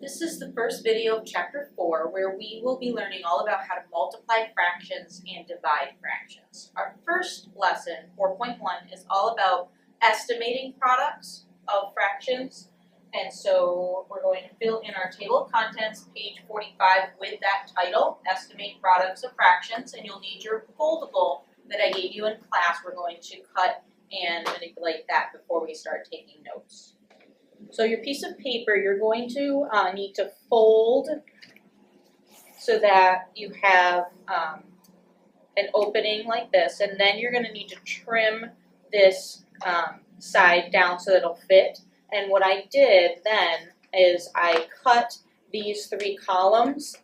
This is the first video of Chapter 4, where we will be learning all about how to multiply fractions and divide fractions. Our first lesson, 4.1, is all about estimating products of fractions. And so we're going to fill in our table of contents, page 45, with that title, Estimate Products of Fractions. And you'll need your foldable that I gave you in class. We're going to cut and manipulate that before we start taking notes. So your piece of paper, you're going to need to fold so that you have an opening like this, and then you're going to need to trim this side down so that it'll fit. And what I did then is I cut these three columns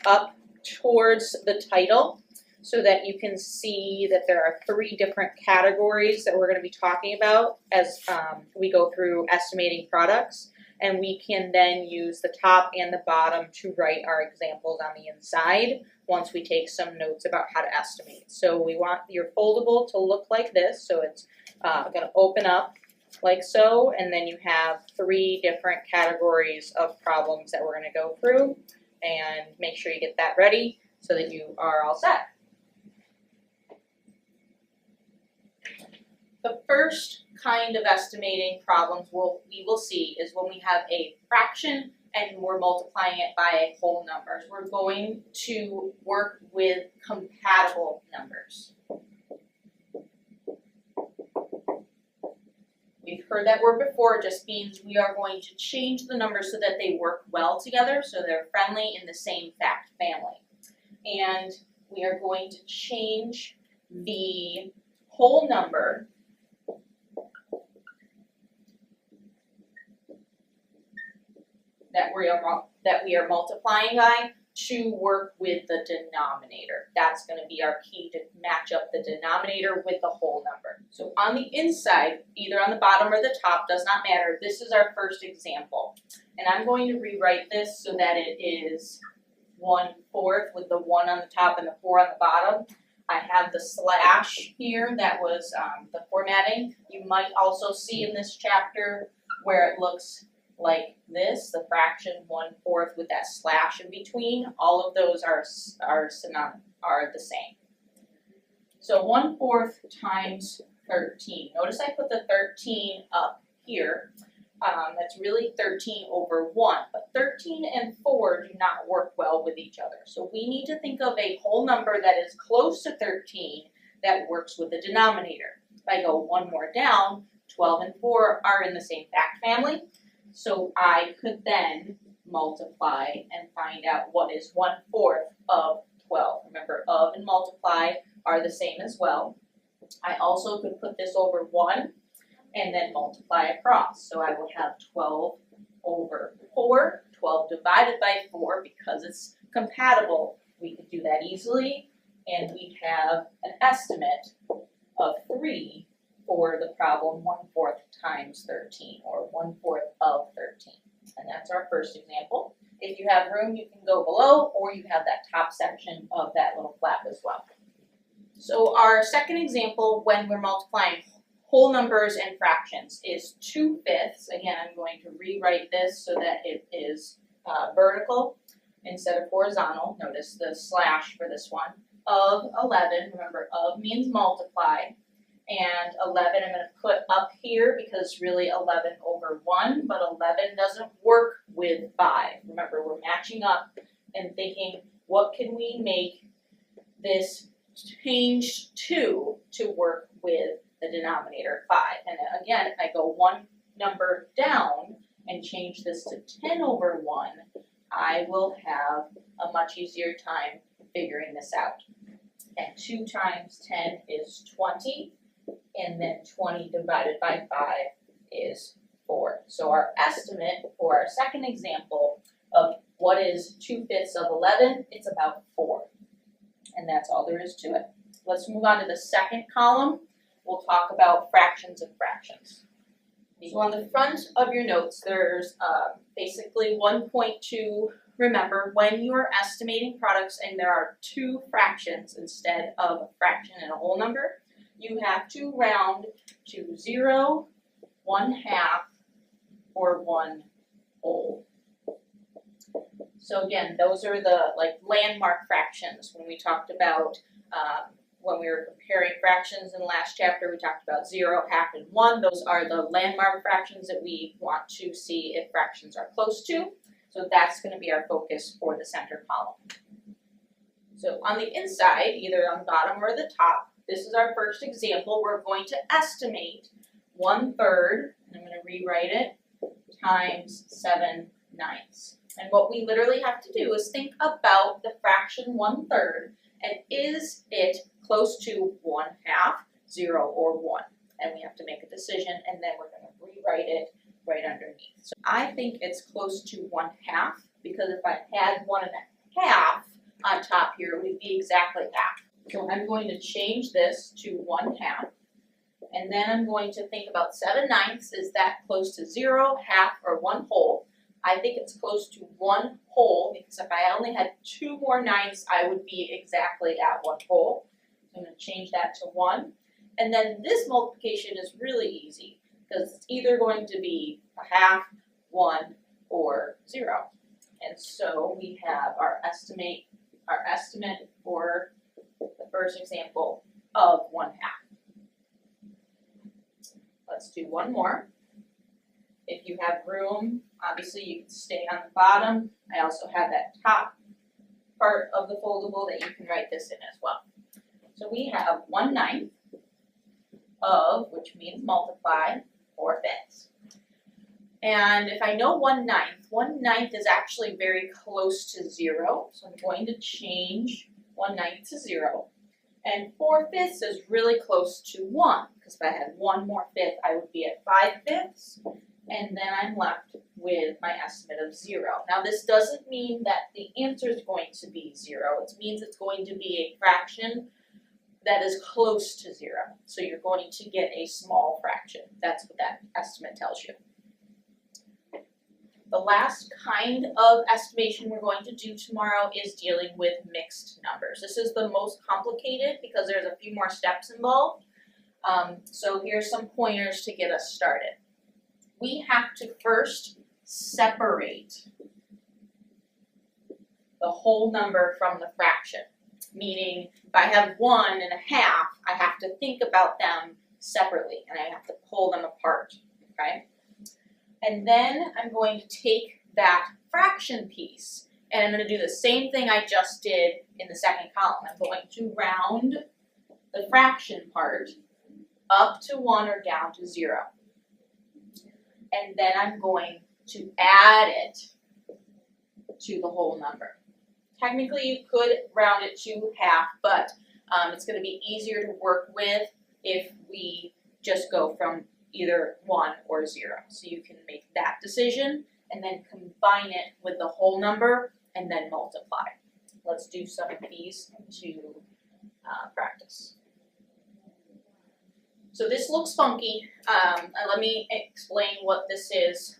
up towards the title so that you can see that there are three different categories that we're going to be talking about as we go through estimating products. And we can then use the top and the bottom to write our examples on the inside once we take some notes about how to estimate. So we want your foldable to look like this. So it's going to open up like so, and then you have three different categories of problems that we're going to go through. And make sure you get that ready so that you are all set. The first kind of estimating problems we will see is when we have a fraction and we're multiplying it by a whole number. So we're going to work with compatible numbers. We've heard that word before. It just means we are going to change the numbers so that they work well together, so they're friendly in the same fact family. And we are going to change the whole number that we are multiplying by to work with the denominator. That's going to be our key to match up the denominator with the whole number. So on the inside, either on the bottom or the top, does not matter. This is our first example. And I'm going to rewrite this so that it is 1/4 with the 1 on the top and the 4 on the bottom. I have the slash here. That was the formatting. You might also see in this chapter where it looks like this, the fraction 1/4 with that slash in between. All of those are the same. So 1/4 times 13. Notice I put the 13 up here. That's really 13 over 1, but 13 and 4 do not work well with each other. So we need to think of a whole number that is close to 13 that works with the denominator. If I go one more down, 12 and 4 are in the same fact family. So I could then multiply and find out what is 1/4 of 12. Remember, of and multiply are the same as well. I also could put this over 1 and then multiply across. So I would have 12 over 4, 12 divided by 4, because it's compatible. We could do that easily, and we have an estimate of 3 for the problem 1/4 times 13, or 1/4 of 13. And that's our first example. If you have room, you can go below, or you have that top section of that little flap as well. So our second example, when we're multiplying whole numbers and fractions, is 2/5. Again, I'm going to rewrite this so that it is vertical instead of horizontal. Notice the slash for this one. Of 11, remember of means multiply, and 11 I'm going to put up here because really 11 over 1, but 11 doesn't work with 5. Remember, we're matching up and thinking, what can we make this change to work with the denominator 5. And again, if I go one number down and change this to 10 over 1, I will have a much easier time figuring this out. And 2 times 10 is 20, and then 20 divided by 5 is 4. So our estimate for our second example of what is 2/5 of 11, it's about 4. And that's all there is to it. Let's move on to the second column. We'll talk about fractions of fractions. So on the front of your notes, there's basically one point to remember when you are estimating products and there are 2 fractions instead of a fraction and a whole number. You have to round to 0, 1/2, or 1/whole. So again, those are the like landmark fractions. When we talked about, when we were comparing fractions in the last chapter, we talked about 0, half, and 1. Those are the landmark fractions that we want to see if fractions are close to. So that's going to be our focus for the center column. So on the inside, either on the bottom or the top, this is our first example. We're going to estimate 1/3, and I'm going to rewrite it, times 7/9. And what we literally have to do is think about the fraction 1/3, and is it close to 1/2, 0, or 1? And we have to make a decision, and then we're going to rewrite it right underneath. So I think it's close to 1/2, because if I had 1.5 on top here, we'd be exactly half. So I'm going to change this to 1/2. And then I'm going to think about 7/9. Is that close to 0, half, or 1/2? I think it's close to 1/2, because if I only had 2 more 9ths, I would be exactly at 1/2. So I'm going to change that to 1. And then this multiplication is really easy, because it's either going to be a half, 1, or 0. And so we have our estimate for the first example of 1/2. Let's do one more. If you have room, obviously you can stay on the bottom. I also have that top part of the foldable that you can write this in as well. So we have 1/9 of, which means multiply, 4/5. And if I know 1/9 is actually very close to 0. So I'm going to change 1/9 to 0. And 4/5 is really close to 1, because if I had 1 more fifth, I would be at 5/5. And then I'm left with my estimate of 0. Now this doesn't mean that the answer is going to be 0. It means it's going to be a fraction that is close to 0. So you're going to get a small fraction. That's what that estimate tells you. The last kind of estimation we're going to do tomorrow is dealing with mixed numbers. This is the most complicated because there's a few more steps involved. So here's some pointers to get us started. We have to first separate the whole number from the fraction. Meaning, if I have 1 and a half, I have to think about them separately, and I have to pull them apart, okay? And then I'm going to take that fraction piece, and I'm going to do the same thing I just did in the second column. I'm going to round the fraction part up to 1 or down to 0. And then I'm going to add it to the whole number. Technically, you could round it to half, but it's going to be easier to work with if we just go from either 1 or 0. So you can make that decision and then combine it with the whole number and then multiply. Let's do some of these to practice. So this looks funky. Let me explain what this is.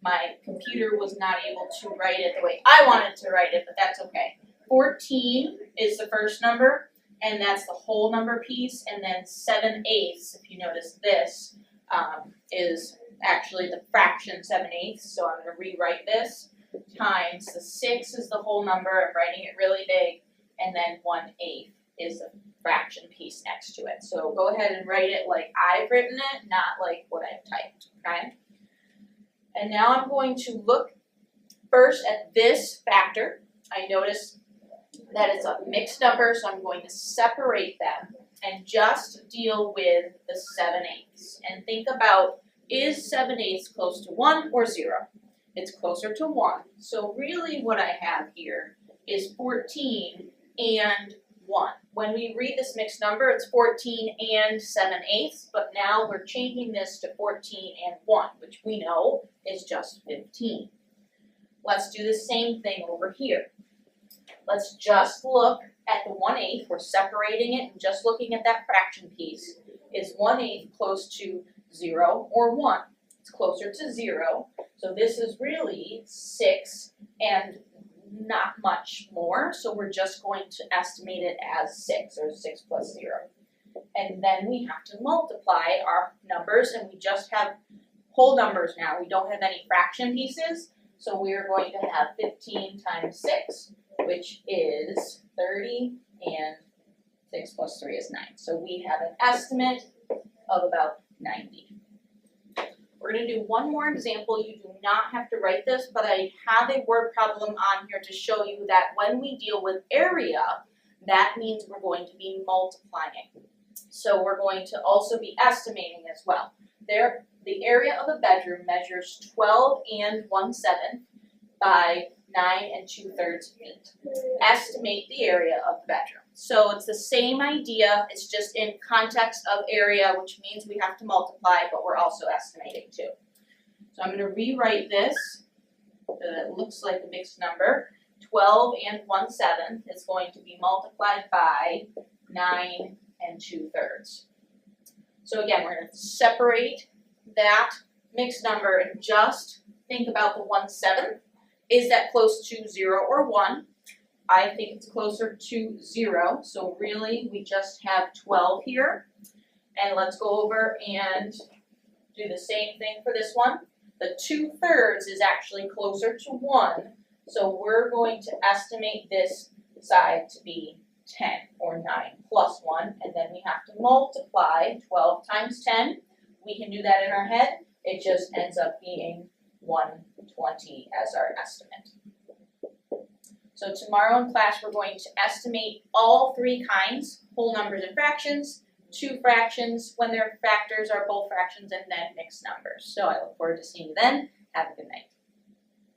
My computer was not able to write it the way I wanted to write it, but that's okay. 14 is the first number, and that's the whole number piece, and then 7/8, if you notice this, is actually the fraction 7/8, so I'm going to rewrite this, times the 6 is the whole number, I'm writing it really big, and then 1/8 is the fraction piece next to it. So go ahead and write it like I've written it, not like what I've typed, okay? And now I'm going to look first at this factor. I notice that it's a mixed number, so I'm going to separate them and just deal with the 7/8. And think about, is 7/8 close to 1 or 0? It's closer to 1. So really what I have here is 14 and 1. When we read this mixed number, it's 14 and 7/8, but now we're changing this to 14 and 1, which we know is just 15. Let's do the same thing over here. Let's just look at the 1/8. We're separating it and just looking at that fraction piece. Is 1/8 close to 0 or 1? It's closer to 0. So this is really 6 and not much more. So we're just going to estimate it as 6, or 6 plus 0. And then we have to multiply our numbers, and we just have whole numbers now. We don't have any fraction pieces. So we're going to have 15 times 6, which is 30, and 6 plus 3 is 9. So we have an estimate of about 90. We're going to do one more example. You do not have to write this, but I have a word problem on here to show you that when we deal with area, that means we're going to be multiplying. So we're going to also be estimating as well. The area of a bedroom measures 12 and 1/7 by 9 and 2/3 feet. Estimate the area of the bedroom. So it's the same idea, it's just in context of area, which means we have to multiply, but we're also estimating too. So I'm going to rewrite this so that it looks like a mixed number. 12 and 1/7 is going to be multiplied by 9 and 2/3. So again, we're going to separate that mixed number and just think about the 1/7. Is that close to 0 or 1? I think it's closer to 0, so really we just have 12 here. And let's go over and do the same thing for this one. The 2/3 is actually closer to 1, so we're going to estimate this side to be 10, or 9 plus 1, and then we have to multiply 12 times 10. We can do that in our head. It just ends up being 120 as our estimate. So tomorrow in class we're going to estimate all 3 kinds, whole numbers and fractions, 2 fractions when their factors are both fractions, and then mixed numbers. So I look forward to seeing you then. Have a good night.